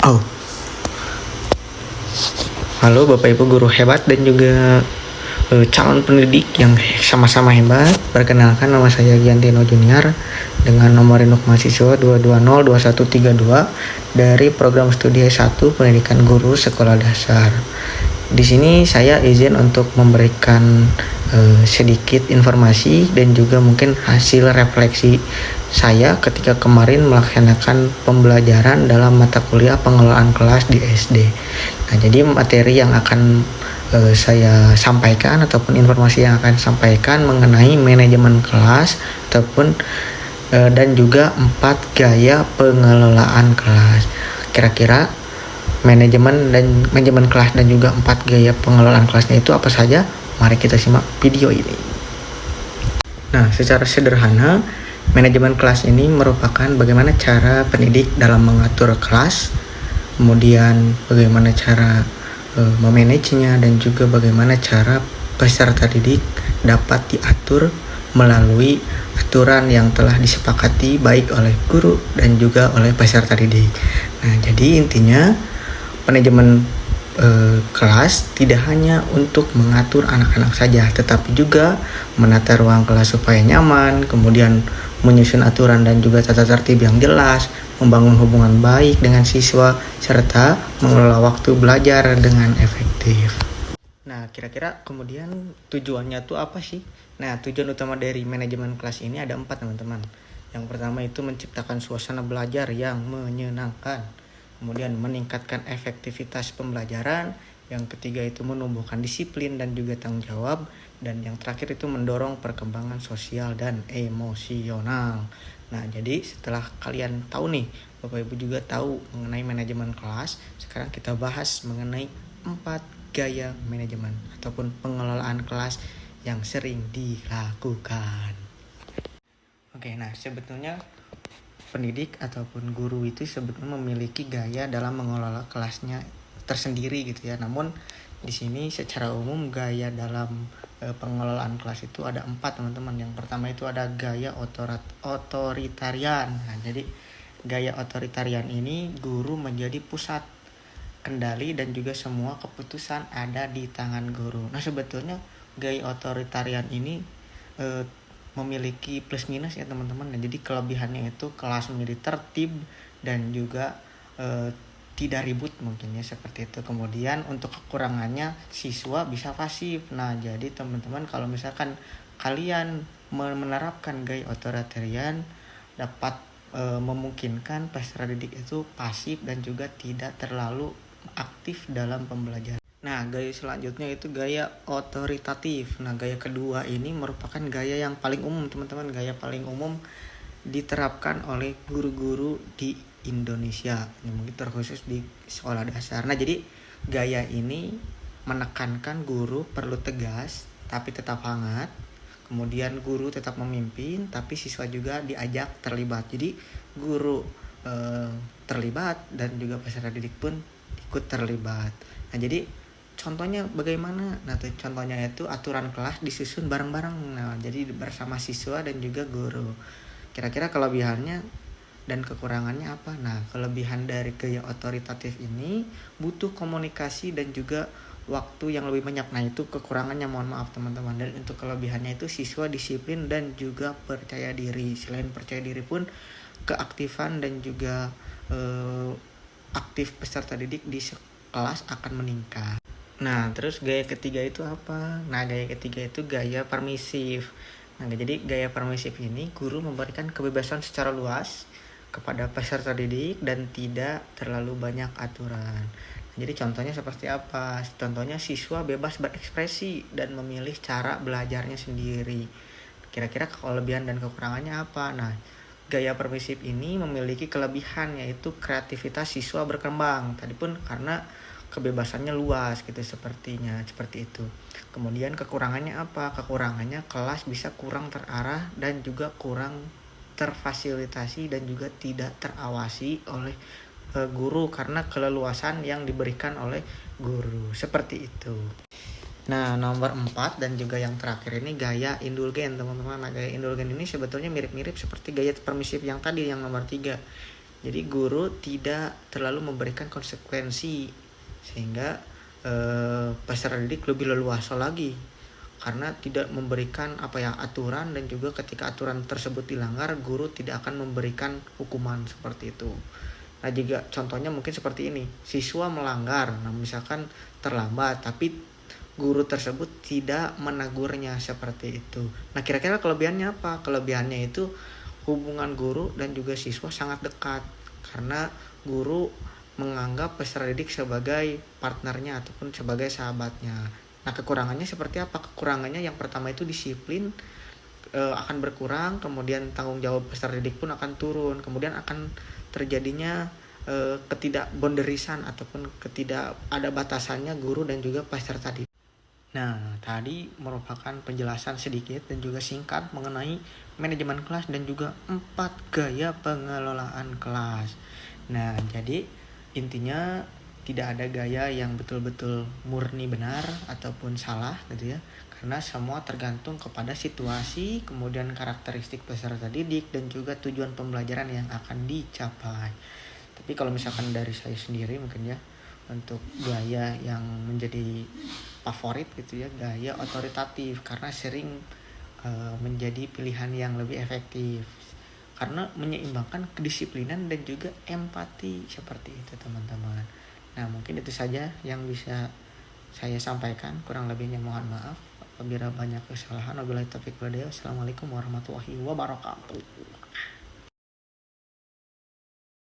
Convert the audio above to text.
Oh, halo Bapak Ibu guru hebat dan juga calon pendidik yang sama-sama hebat. Perkenalkan, nama saya Giantino Junior dengan nomor induk mahasiswa 2202132 dari program studi S1 Pendidikan Guru Sekolah Dasar. Di sini saya izin untuk memberikan sedikit informasi dan juga mungkin hasil refleksi saya ketika kemarin melaksanakan pembelajaran dalam mata kuliah pengelolaan kelas di SD. Nah, jadi materi yang akan saya sampaikan ataupun informasi yang akan sampaikan mengenai manajemen kelas ataupun dan juga 4 gaya pengelolaan kelas. Kira-kira manajemen kelas dan juga 4 gaya pengelolaan kelasnya itu apa saja? Mari kita simak video ini. Nah, secara sederhana, manajemen kelas ini merupakan bagaimana cara pendidik dalam mengatur kelas, kemudian bagaimana cara memanagenya, dan juga bagaimana cara peserta didik dapat diatur melalui aturan yang telah disepakati baik oleh guru dan juga oleh peserta didik. Nah, jadi intinya manajemen kelas tidak hanya untuk mengatur anak-anak saja, tetapi juga menata ruang kelas supaya nyaman, kemudian menyusun aturan dan juga tata tertib yang jelas, membangun hubungan baik dengan siswa, serta mengelola waktu belajar dengan efektif. Nah, kira-kira kemudian tujuannya tuh apa sih? Nah, tujuan utama dari manajemen kelas ini ada 4, teman-teman. Yang pertama itu menciptakan suasana belajar yang menyenangkan. Kemudian meningkatkan efektivitas pembelajaran. Yang ketiga itu menumbuhkan disiplin dan juga tanggung jawab. Dan yang terakhir itu mendorong perkembangan sosial dan emosional. Nah, jadi setelah kalian tahu nih, Bapak Ibu juga tahu mengenai manajemen kelas, sekarang kita bahas mengenai 4 gaya manajemen ataupun pengelolaan kelas yang sering dilakukan. Oke, nah sebetulnya pendidik ataupun guru itu sebetulnya memiliki gaya dalam mengelola kelasnya tersendiri gitu ya. Namun di sini secara umum gaya dalam pengelolaan kelas itu ada 4, teman-teman. Yang pertama itu ada gaya otoritarian. Nah, jadi gaya otoritarian ini guru menjadi pusat kendali dan juga semua keputusan ada di tangan guru. Nah, sebetulnya gaya otoritarian ini memiliki plus minus ya, teman-teman. Nah, jadi kelebihannya itu kelas menjadi tertib dan juga tidak ribut mungkin ya, seperti itu. Kemudian untuk kekurangannya siswa bisa pasif. Nah, jadi teman-teman kalau misalkan kalian menerapkan gaya otoritarian dapat memungkinkan peserta didik itu pasif dan juga tidak terlalu aktif dalam pembelajaran. Nah, gaya selanjutnya itu gaya otoritatif. Nah, gaya kedua ini merupakan gaya yang paling umum, teman-teman. Gaya paling umum diterapkan oleh guru-guru di Indonesia, yang mungkin terkhusus di sekolah dasar. Nah, jadi gaya ini menekankan guru perlu tegas tapi tetap hangat. Kemudian guru tetap memimpin tapi siswa juga diajak terlibat. Jadi guru terlibat dan juga peserta didik pun ikut terlibat. Nah, jadi contohnya bagaimana? Nah, contohnya itu aturan kelas disusun bareng-bareng. Nah, jadi bersama siswa dan juga guru. Kira-kira kelebihannya dan kekurangannya apa? Nah, kelebihan dari gaya otoritatif ini butuh komunikasi dan juga waktu yang lebih banyak. Nah, itu kekurangannya, mohon maaf teman-teman. Dan untuk kelebihannya itu siswa disiplin dan juga percaya diri. Selain percaya diri pun keaktifan dan juga aktif peserta didik di kelas akan meningkat. Nah, terus gaya ketiga itu apa? Nah, gaya ketiga itu gaya permisif. Nah, jadi gaya permisif ini guru memberikan kebebasan secara luas kepada peserta didik dan tidak terlalu banyak aturan. Nah, jadi contohnya seperti apa? Contohnya siswa bebas berekspresi dan memilih cara belajarnya sendiri. Kira-kira kelebihan dan kekurangannya apa? Nah, gaya permisif ini memiliki kelebihan yaitu kreativitas siswa berkembang. Tadi pun karena kebebasannya luas gitu, sepertinya seperti itu. Kemudian kekurangannya apa? Kekurangannya kelas bisa kurang terarah dan juga kurang terfasilitasi dan juga tidak terawasi oleh guru karena keleluasan yang diberikan oleh guru. Seperti itu. Nah, nomor 4 dan juga yang terakhir ini gaya indulgen, teman-teman. Nah, gaya indulgen ini sebetulnya mirip-mirip seperti gaya permisif yang tadi, yang nomor 3. Jadi guru tidak terlalu memberikan konsekuensi sehingga peserta didik lebih leluasa lagi karena tidak memberikan aturan, dan juga ketika aturan tersebut dilanggar, guru tidak akan memberikan hukuman seperti itu. Nah, juga contohnya mungkin seperti ini, siswa melanggar, nah misalkan terlambat, tapi guru tersebut tidak menegurnya seperti itu. Nah, kira-kira kelebihannya apa? Kelebihannya itu hubungan guru dan juga siswa sangat dekat karena guru menganggap peserta didik sebagai partnernya ataupun sebagai sahabatnya. Nah, kekurangannya seperti apa? Kekurangannya yang pertama itu disiplin akan berkurang, kemudian tanggung jawab peserta didik pun akan turun, kemudian akan terjadinya ketidakbonderisan ataupun ketidak ada batasannya guru dan juga peserta didik. Nah, tadi merupakan penjelasan sedikit dan juga singkat mengenai manajemen kelas dan juga 4 gaya pengelolaan kelas. Nah, jadi intinya tidak ada gaya yang betul-betul murni benar ataupun salah gitu ya. Karena semua tergantung kepada situasi, kemudian karakteristik peserta didik dan juga tujuan pembelajaran yang akan dicapai. Tapi kalau misalkan dari saya sendiri mungkin ya, untuk gaya yang menjadi favorit gitu ya, gaya otoritatif karena sering menjadi pilihan yang lebih efektif karena menyeimbangkan kedisiplinan dan juga empati seperti itu teman-teman. Nah, mungkin itu saja yang bisa saya sampaikan, kurang lebihnya mohon maaf apabila banyak kesalahan. Wabillahi taufiq wal hidayah. Assalamualaikum warahmatullahi wabarakatuh.